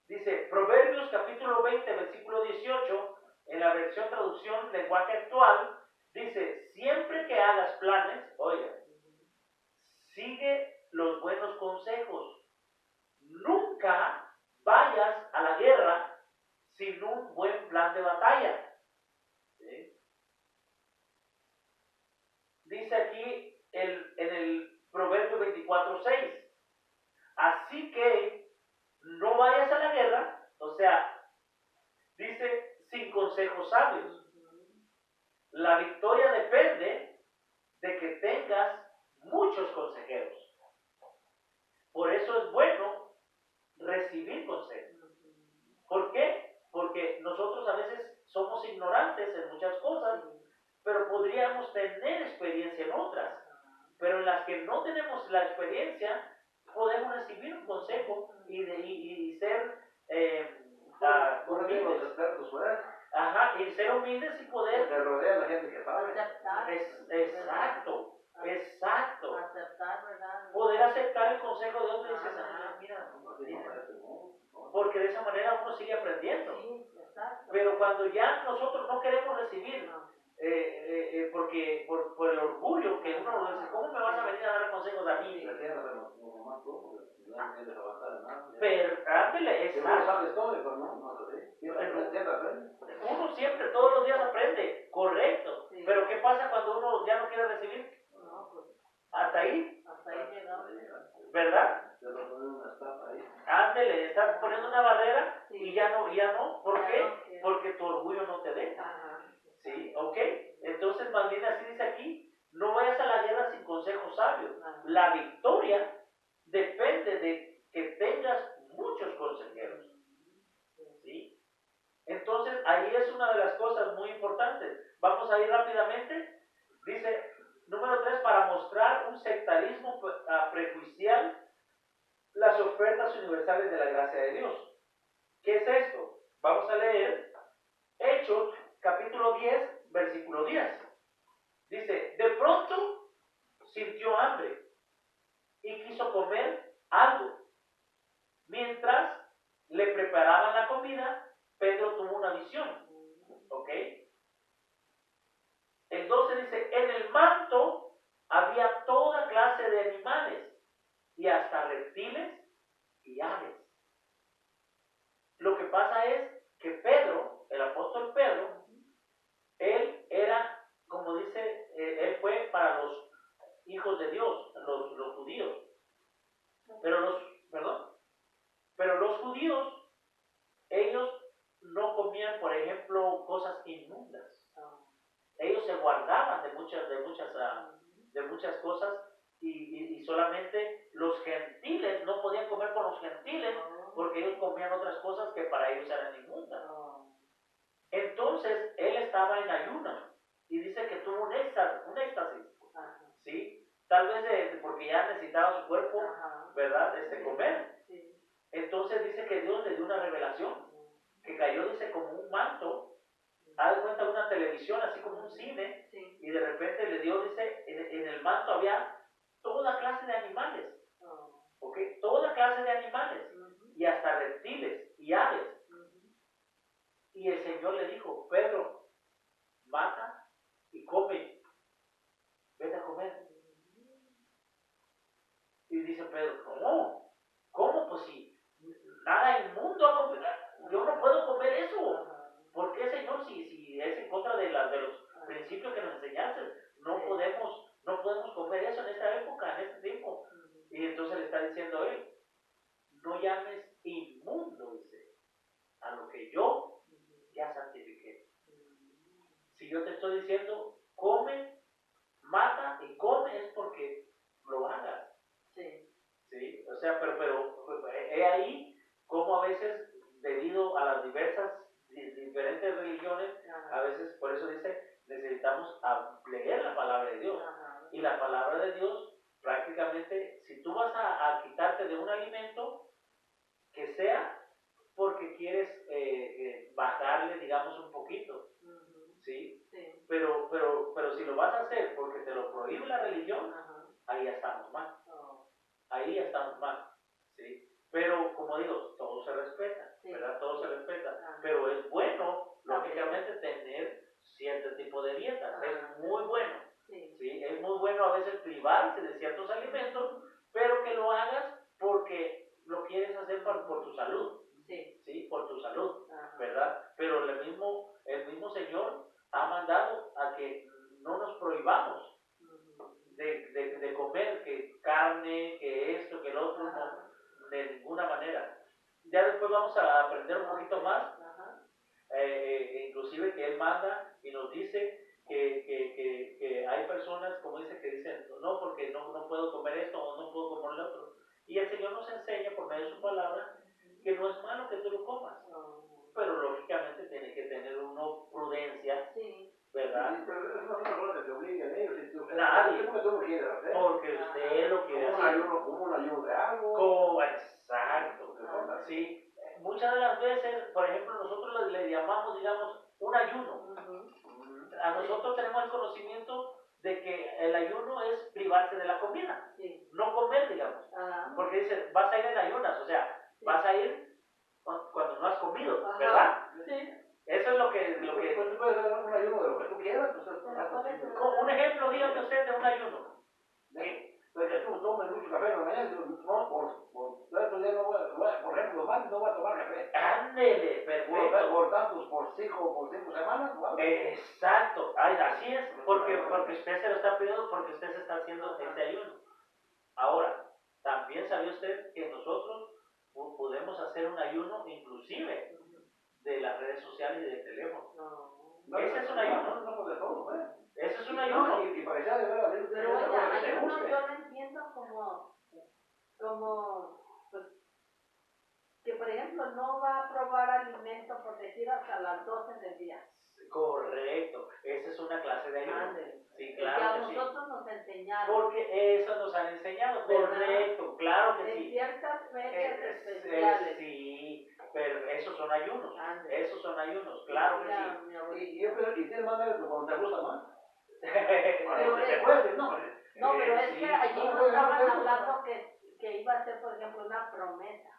Dice, Proverbios capítulo 20, versículo 18, en la versión traducción lenguaje actual, dice, siempre que hagas planes, oiga, sigue los buenos consejos. Nunca vayas a la guerra sin un buen plan de batalla. ¿Sí? Dice aquí en el Proverbio 24:6, así que no vayas a la guerra, o sea, dice sin consejos sabios. La victoria depende de que tengas muchos consejeros. Por eso es bueno recibir consejos. ¿Por qué? Porque nosotros a veces somos ignorantes en muchas cosas, pero podríamos tener experiencia en otras. Pero en las que no tenemos la experiencia, podemos recibir un consejo y ser humildes. Los expertos, ¿verdad? Ajá, y ser humildes y poder. Te rodea la gente que sabe. Exacto. Exacto. Aceptar, ¿verdad? Poder aceptar el consejo de otro y dices, mira, porque de esa manera uno sigue aprendiendo. Sí, exacto. Pero cuando ya nosotros no queremos recibir, porque por el orgullo que uno dice, ¿cómo me vas a venir a dar consejos a mí? Pero, ándale, exacto. Uno siempre, todos los días aprende, correcto. Sí. Pero ¿qué pasa cuando uno ya no quiere recibir? No, pues. Hasta ahí. Hasta ahí llegamos. ¿Verdad? Ándale, estás poniendo una barrera y ya no. ¿Por qué? Porque tu orgullo no te deja. Ajá. ¿Sí? ¿Ok? Entonces, más bien así dice aquí, no vayas a la guerra sin consejos sabios. La victoria depende de que tengas muchos consejeros. ¿Sí? Entonces, ahí es una de las cosas muy importantes. Vamos a ir rápidamente. Dice, número 3, para mostrar un sectarismo prejuicial, las ofertas universales de la gracia de Dios. ¿Qué es esto? Vamos a leer Hechos, capítulo 10, versículo 10. Dice, de pronto sintió hambre y quiso comer algo. Mientras le preparaban la comida, Pedro tuvo una visión. ¿Ok? El 12 dice, en el manto había toda clase de animales y hasta reptiles y aves. Lo que pasa es que Pedro, el apóstol Pedro, él era, como dice, él fue para los hijos de Dios, los judíos. Pero los judíos, ellos no comían, por ejemplo, cosas inmundas. Ellos se guardaban de muchas cosas y solamente los gentiles no podían comer con los gentiles porque ellos comían otras cosas que para ellos eran inmundas. Entonces él estaba en ayuno y dice que tuvo un éxtasis, ¿sí? Tal vez porque ya necesitaba su cuerpo, ¿verdad? Comer. Entonces dice que Dios le dio una revelación que cayó, dice, como un manto. Haz de cuenta una televisión, así como un cine, sí. Y de repente le dio, dice, en el manto había toda clase de animales, ¿ok? Toda clase de animales, y hasta reptiles y aves. Y el Señor le dijo, Pedro, mata y come, vete a comer. Y dice Pedro, ¿cómo? ¿Cómo? Pues si nada inmundo, yo no puedo comer eso. ¿Por qué, Señor? Si es en contra de los principios que nos enseñaste, no podemos comer eso en esta época, en este tiempo. diciendo, come, mata y come es porque lo hagas. Sí. ¿Sí? O sea, pero he ahí como a veces, debido a las diferentes religiones, a Ajá. veces, por eso dice, necesitamos leer la palabra de Dios. Ajá. Y la palabra de Dios, prácticamente, si tú vas a quitarte de un alimento, que sea porque quieres bajarle, digamos, un poquito, Ujú. ¿sí? Sí. Pero si lo vas a hacer porque te lo prohíbe la religión, Ajá. ahí ya estamos mal. Oh. Ahí ya estamos mal, ¿sí? Pero, como digo, todo se respeta, Sí. ¿verdad? Todo se respeta. Ajá. Pero es bueno, También. lógicamente, tener cierto tipo de dietas. Ajá. Es muy bueno, Sí. ¿sí? Es muy bueno a veces privarse de ciertos alimentos, pero que lo hagas porque lo quieres hacer por tu salud, Sí. ¿sí? Por tu salud, Ajá. ¿verdad? Pero el mismo Señor ha mandado a que no nos prohibamos Ujú. de comer que carne, que esto, que el otro, Ajá. no, de ninguna manera. Ya después vamos a aprender un poquito más, Ajá. inclusive que Él manda y nos dice que hay personas, como dice, que dicen, no, porque no puedo comer esto o no puedo comer lo otro. Y el Señor nos enseña por medio de su palabra que no es malo que tú lo comas, Oh. pero lógicamente tiene que tener uno prudencia, Sí. ¿verdad? Sí, pero es una cosa que te obliguen ellos. Si tú, Nadie. es porque tú lo quieres hacer. Porque usted lo quiere hacer. Como un ayuno de algo. Exacto. Sí. Muchas de las veces, por ejemplo, nosotros le llamamos, digamos, un ayuno. Ujú. A nosotros tenemos el conocimiento de que el ayuno es privarse de la comida, Sí. no comer, digamos. Ajá. Porque dice, vas a ir en ayunas, o sea, Sí. vas a ir cuando no has comido, Ajá. ¿verdad? Sí. Eso es lo que... Pues tú puedes hacer un ayuno de lo que tú quieras. Pues, Pero ¿cuál es el- Un ejemplo, dígame usted, de un ayuno. Pues que tú tomes mucho café en la mañana, no, por estos días no por ejemplo, los martes no voy a tomar café. Ándele, perfecto. Por tantos, por 5 semanas, ¿no? Exacto, ay, así es, porque usted se lo está pidiendo, porque usted se está haciendo este ayuno. Ahora, también sabía usted que nosotros podemos hacer un ayuno inclusive de las redes sociales y del teléfono. No. Ese es un ayuno. No, de todo, ¿eh? Ese es un ayuno. Y parecía de verdad, Pero oiga, que te ayuno guste. yo lo entiendo como, pues, que por ejemplo no va a probar alimento por decir hasta las 12 del día. Correcto, esa es una clase de ayuno. Ándale. Sí, Que a claro que sí. nosotros nos enseñaron. Porque eso nos han enseñado, ¿Verdad? correcto, claro que En sí. ciertas fechas especiales. Sí, pero esos son ayunos. Ándale. Esos son ayunos, claro que Mira, sí. mi abuelita. Y yo creo, y tienes más de cuando te gusta más. Pero Te cueste, ¿no? No, pero es sí. que allí No, nos no, estaban no, no. hablando que iba a ser, por ejemplo, una promesa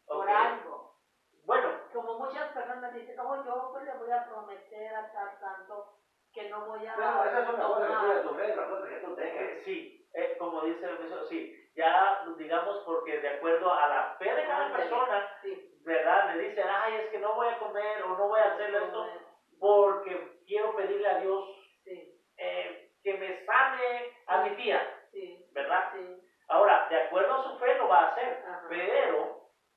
por Ok. algo. Bueno, Como muchas personas dicen, oh, yo pues le voy a prometer a tal tanto que no voy a Pero esa es una cosa que tú de tomar. tu fe, la cosa que tú tengas. sí, como dice el ministro, sí, ya digamos porque de acuerdo a la fe de cada Ándale. persona, Sí. ¿verdad? Le dicen, ay, es que no voy a comer o no voy a hacer esto porque quiero pedirle a Dios Sí, que me sane a mi tía, sí, ¿verdad? sí. Ahora, de acuerdo a su fe lo va a hacer, Ajá.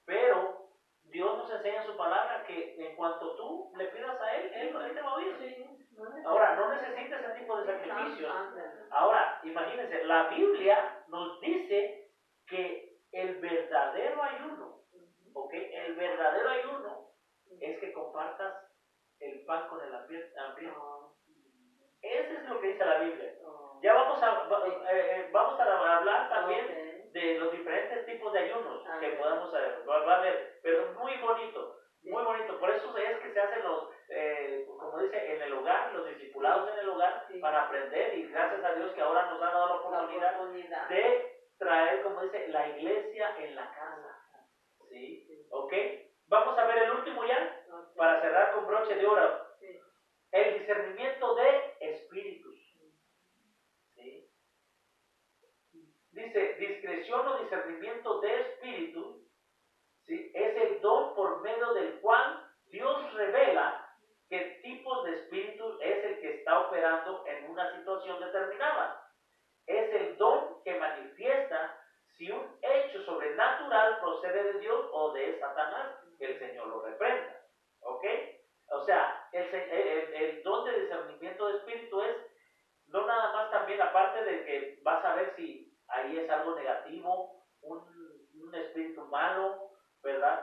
pero Dios nos enseña en su palabra que en cuanto tú le pidas a Él te va a oír. Sí, Ahora, no necesitas ese tipo de sacrificios. Ándale. Ahora, imagínense, la Biblia nos dice que el verdadero ayuno, ¿ok? El verdadero ayuno es que compartas el pan con el hambriento. No, Eso es lo que dice la Biblia. no. Ya vamos a hablar también Ok. de los diferentes tipos de ayunos que Ah, podemos va a haber, pero muy bonito, muy bonito. Por eso es que se hacen los, como dice, en el hogar, los discipulados en el hogar, Sí. para aprender, y gracias a Dios que ahora nos ha dado la oportunidad de traer, como dice, la iglesia en la casa. ¿Sí? ¿Ok? Vamos a ver el último ya, Ok. para cerrar con broche de oro. Sí. El discernimiento de espíritus. ¿Sí? Dice, discreción o discernimiento de espíritu, ¿sí? Es el don por medio del cual Dios revela qué tipos de espíritu es el que está operando en una situación determinada. Es el don que manifiesta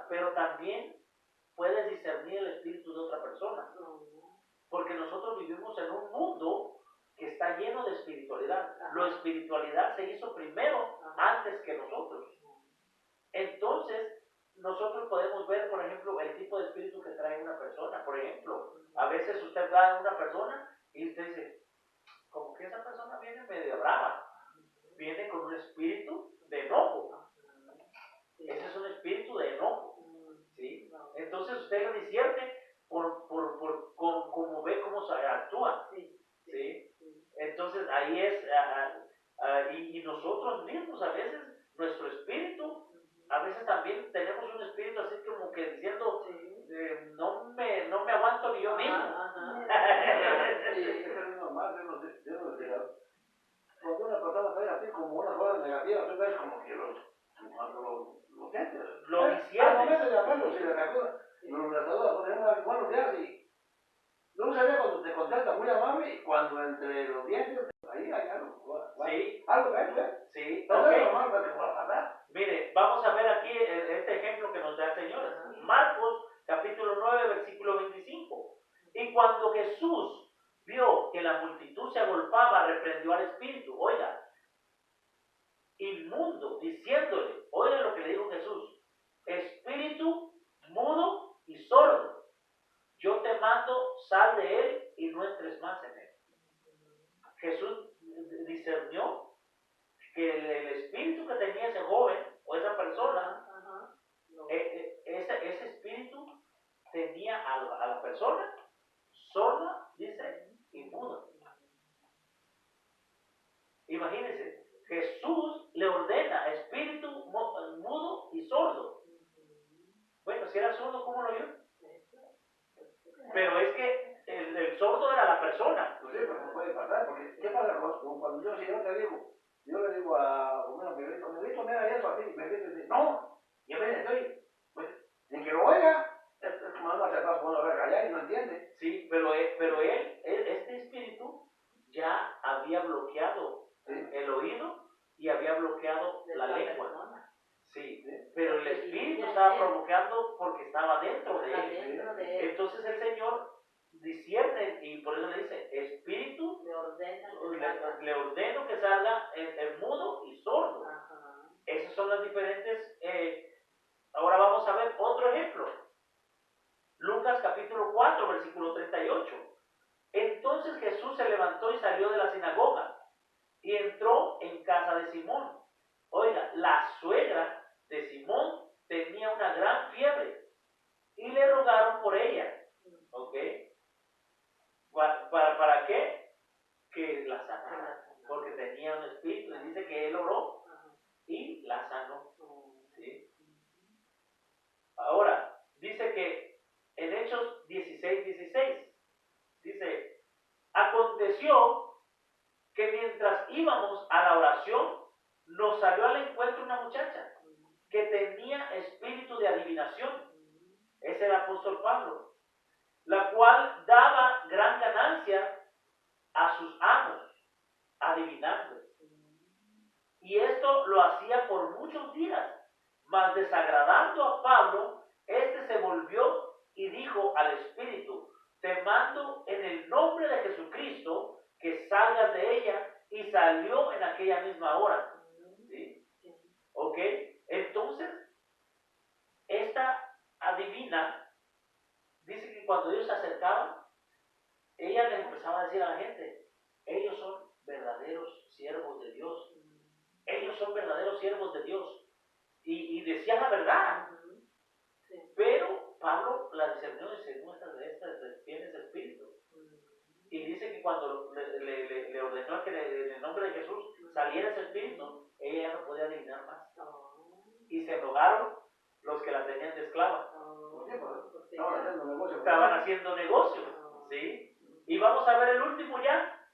pero también puedes discernir el espíritu de otra persona. Porque nosotros vivimos en un mundo que está lleno de espiritualidad. La espiritualidad se hizo primero antes que nosotros. Entonces, nosotros podemos ver, por ejemplo, el tipo de espíritu que trae una persona. Por ejemplo, a veces usted va a una persona y usted dice, como que esa persona viene medio brava, viene con un espíritu de enojo. Ese es un espíritu de enojo, ¿sí? Entonces usted lo discierne por cómo ve cómo actúa, ¿sí? Entonces ahí es, y nosotros mismos a veces, nuestro espíritu, a veces también tenemos un espíritu así como que diciendo, no me aguanto ni yo mismo. Sí, eso es normal, cuando una persona trae así como unas cosas negativas, tú ves como que cuando lo sientes. Lo disciernes. Al momento de hablarlo, si le saluda, nos saluda, ponemos buenos días y no sabía cuando te contesta muy amable y cuando entre los dientes, ahí hay algo. Sí. Algo que hay, Sí, entonces ok. es normal que te pueda pasar. Mire, vamos a ver aquí este ejemplo que nos da el Señor. Marcos, capítulo 9, versículo 25. Y cuando Jesús vio que la multitud se agolpaba, reprendió al espíritu, oiga, inmundo, diciéndole, oiga lo que le dijo Jesús, espíritu mudo y sordo, yo te mando, sal de él y no entres más en él. Jesús discernió que el espíritu que tenía ese joven o esa persona, ese espíritu tenía a la persona sorda, dice, y muda. Imagínense, Jesús le ordena espíritu mudo y sordo. Bueno, si era sordo, ¿cómo lo vio? Pero es que el sordo era la persona. Pues sí, pero no puede pasar, porque ¿qué pasa cuando yo, si yo te digo, yo le digo a bueno, Miguelito, mira eso así, me dice, no, yo me estoy, pues, sin que lo oiga, es como no se pasa cuando ver allá y no entiende. Sí, pero este espíritu ya había bloqueado el oído y había bloqueado la lengua. Sí, pero el espíritu estaba provocando porque estaba dentro de él. Entonces el Señor discierne y por eso le dice, espíritu, le ordeno que salga el mudo y sordo. Esas son las diferentes. Ahora vamos a ver otro ejemplo. Lucas capítulo 4, versículo 38. Entonces Jesús se levantó y salió de la sinagoga y entró en casa de Simón. Oiga, la suegra de Simón tenía una gran fiebre y le rogaron por ella. ¿Ok? ¿Para qué? Que la sanara, porque tenía un espíritu. Y dice que él oró y la sanó. ¿Sí? Ahora, dice que en Hechos 16:16, dice, aconteció que mientras íbamos a la oración, nos salió al encuentro una muchacha que tenía espíritu de adivinación. Ese era el apóstol Pablo, la cual daba gran ganancia a sus amos, adivinando. Y esto lo hacía por muchos días, mas desagradando a Pablo, este se volvió y dijo al espíritu, te mando en el nombre de Jesucristo que salgas de ella, y salió en aquella misma hora. ¿Sí? ¿Ok? Entonces, esta adivina dice que cuando ellos se acercaban, ella les empezaba a decir a la gente, ellos son verdaderos siervos de Dios. Ellos son verdaderos siervos de Dios. Y decía la verdad. Pero Pablo la discernió y se muestra de estas tienes espíritu. Y dice que cuando le ordenó que en el nombre de Jesús saliera ese espíritu, ella ya no podía adivinar más. Y se enojaron los que la tenían de esclava. Estaban haciendo negocios. ¿Sí? Y vamos a ver el último ya,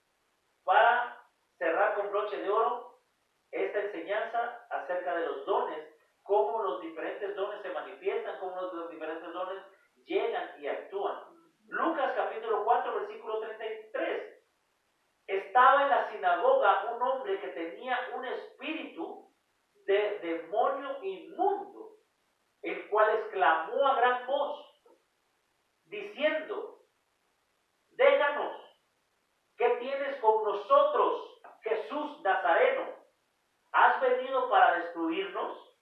para cerrar con broche de oro esta enseñanza acerca de los dones, cómo los diferentes dones se manifiestan, cómo los diferentes dones llegan y actúan. Lucas capítulo 4, versículo 33. Estaba en la sinagoga un hombre que tenía un espíritu de demonio inmundo, el cual exclamó a gran voz, diciendo, déjanos, ¿qué tienes con nosotros, Jesús Nazareno? ¿Has venido para destruirnos?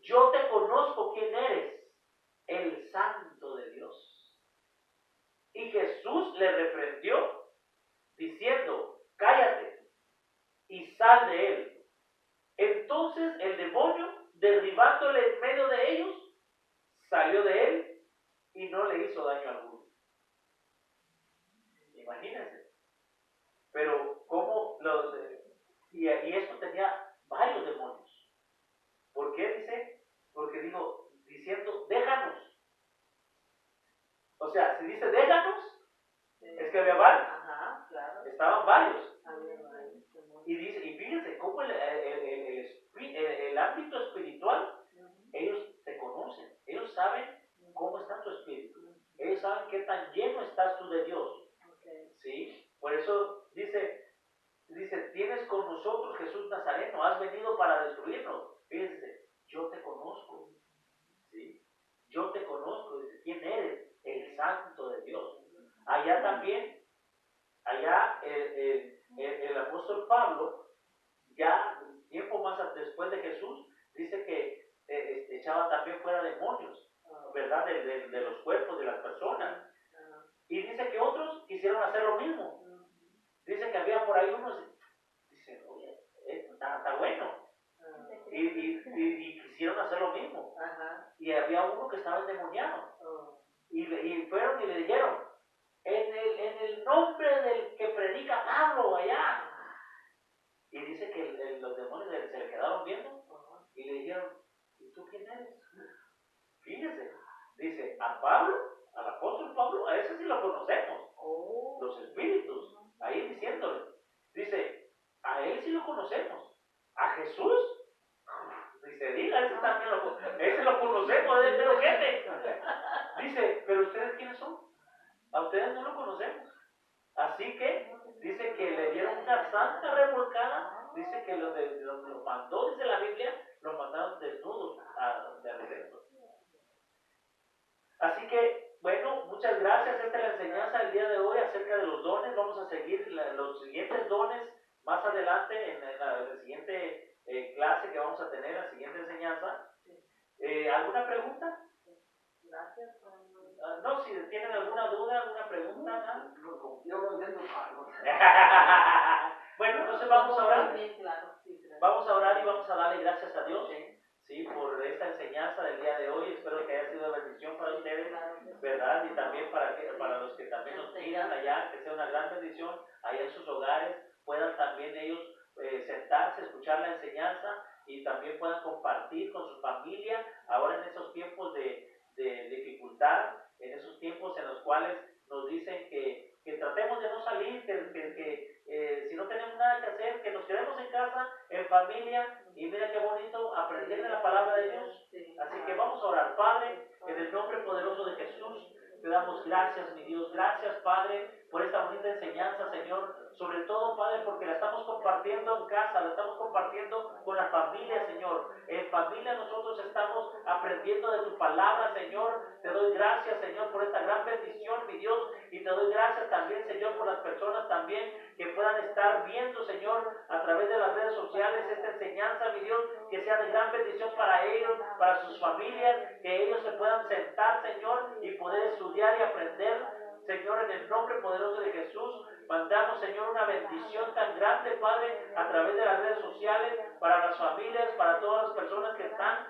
Yo te conozco quién eres, el Santo de Dios. Y Jesús le reprendió, diciendo, cállate y sal de él. Entonces el demonio, derribándole en medio de ellos, salió de él y no le hizo daño alguno. Imagínense. Pero cómo y esto tenía varios demonios. ¿Por qué dice? Porque diciendo, déjanos. O sea, si dice déjanos, es que había varios. Ajá, claro. Estaban varios. Había varios. Y fíjense cómo el ámbito espiritual, ellos te conocen, ellos saben cómo está tu espíritu, ellos saben qué tan lleno estás tú de Dios. ¿Sí? Por eso dice, tienes con nosotros Jesús Nazareno, has venido para destruirnos. Fíjense, yo te conozco. ¿Sí? Yo te conozco. Dice, ¿quién eres? El Santo de Dios. Allá también, el apóstol Pablo, ya tiempo más después de Jesús, dice que echaba también fuera demonios, ¿verdad? De los cuerpos de las personas. Y dice que otros quisieron hacer lo mismo. Dice que había por ahí unos, dicen, oye, esto está bueno. Y quisieron hacer lo mismo. Y había uno que estaba endemoniado. Y fueron y le dijeron, en el nombre del que predica Pablo allá. Y dice que los demonios se le quedaron viendo y le dijeron, ¿y tú quién eres? Fíjese, dice, a Pablo, al apóstol Pablo, a ese sí lo conocemos. Los espíritus, ahí diciéndole. Dice, a él sí lo conocemos. A Jesús, dice, diga, ese también ese lo conocemos, es de los gente. Dice, pero ¿ustedes quiénes son? A ustedes no lo conocemos. Así que dice que le dieron una santa revolcada. Dice que los mandó, dice la Biblia, los mandaron desnudos de regreso. Así que, bueno, muchas gracias. Esta es la enseñanza del día de hoy acerca de los dones. Vamos a seguir los siguientes dones más adelante en la siguiente clase que vamos a tener, la siguiente enseñanza. ¿Alguna pregunta? Gracias. No, si tienen alguna duda, alguna pregunta. Yo no entiendo algo. Bueno, entonces vamos a orar. Sí, Vamos a orar y vamos a darle gracias a Dios, ¿sí? Por esta enseñanza del día de hoy. Espero que haya sido de bendición para ustedes, ¿verdad? Y también para los que también nos miran allá, que sea una gran bendición allá en sus hogares, puedan también ellos sentarse, escuchar la enseñanza y también puedan compartir con su familia ahora en esos tiempos de dificultad, en esos tiempos en los cuales nos dicen que tratemos de no salir, que si no tenemos nada que hacer, que nos quedemos en casa, en familia, y mira qué bonito aprender de la palabra de Dios. Así que vamos a orar. Padre, en el nombre poderoso de Jesús, te damos gracias, mi Dios. Gracias, Padre, por esta bonita enseñanza, Señor. Sobre todo, Padre, porque la estamos compartiendo en casa, la estamos compartiendo con la familia, Señor. En familia nosotros estamos aprendiendo de tu palabra, Señor. Te doy gracias, Señor, por esta gran bendición, mi Dios. Y te doy gracias también, Señor, por las personas también que puedan estar viendo, Señor, a través de las redes sociales esta enseñanza, mi Dios, que sea de gran bendición para ellos, para sus familias, que ellos se puedan sentar, Señor, y poder estudiar y aprender, Señor, en el nombre poderoso de Jesús. Mandamos, Señor, una bendición tan grande, Padre, a través de las redes sociales, para las familias, para todas las personas que están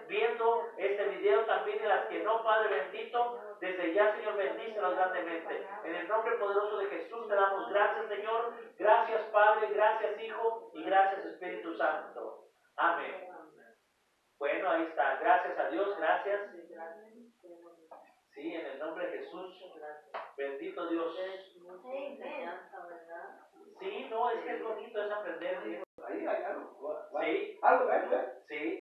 viendo este video también y las que no, Padre bendito. Desde ya, Señor, bendícelos grandemente. En el nombre poderoso de Jesús te damos gracias, Señor. Gracias, Padre, gracias, Hijo, y gracias, Espíritu Santo. Amén. Bueno, ahí está. Gracias a Dios, gracias. Sí, en el nombre de Jesús. Bendito Dios. Sí, no, es que es bonito, es aprender.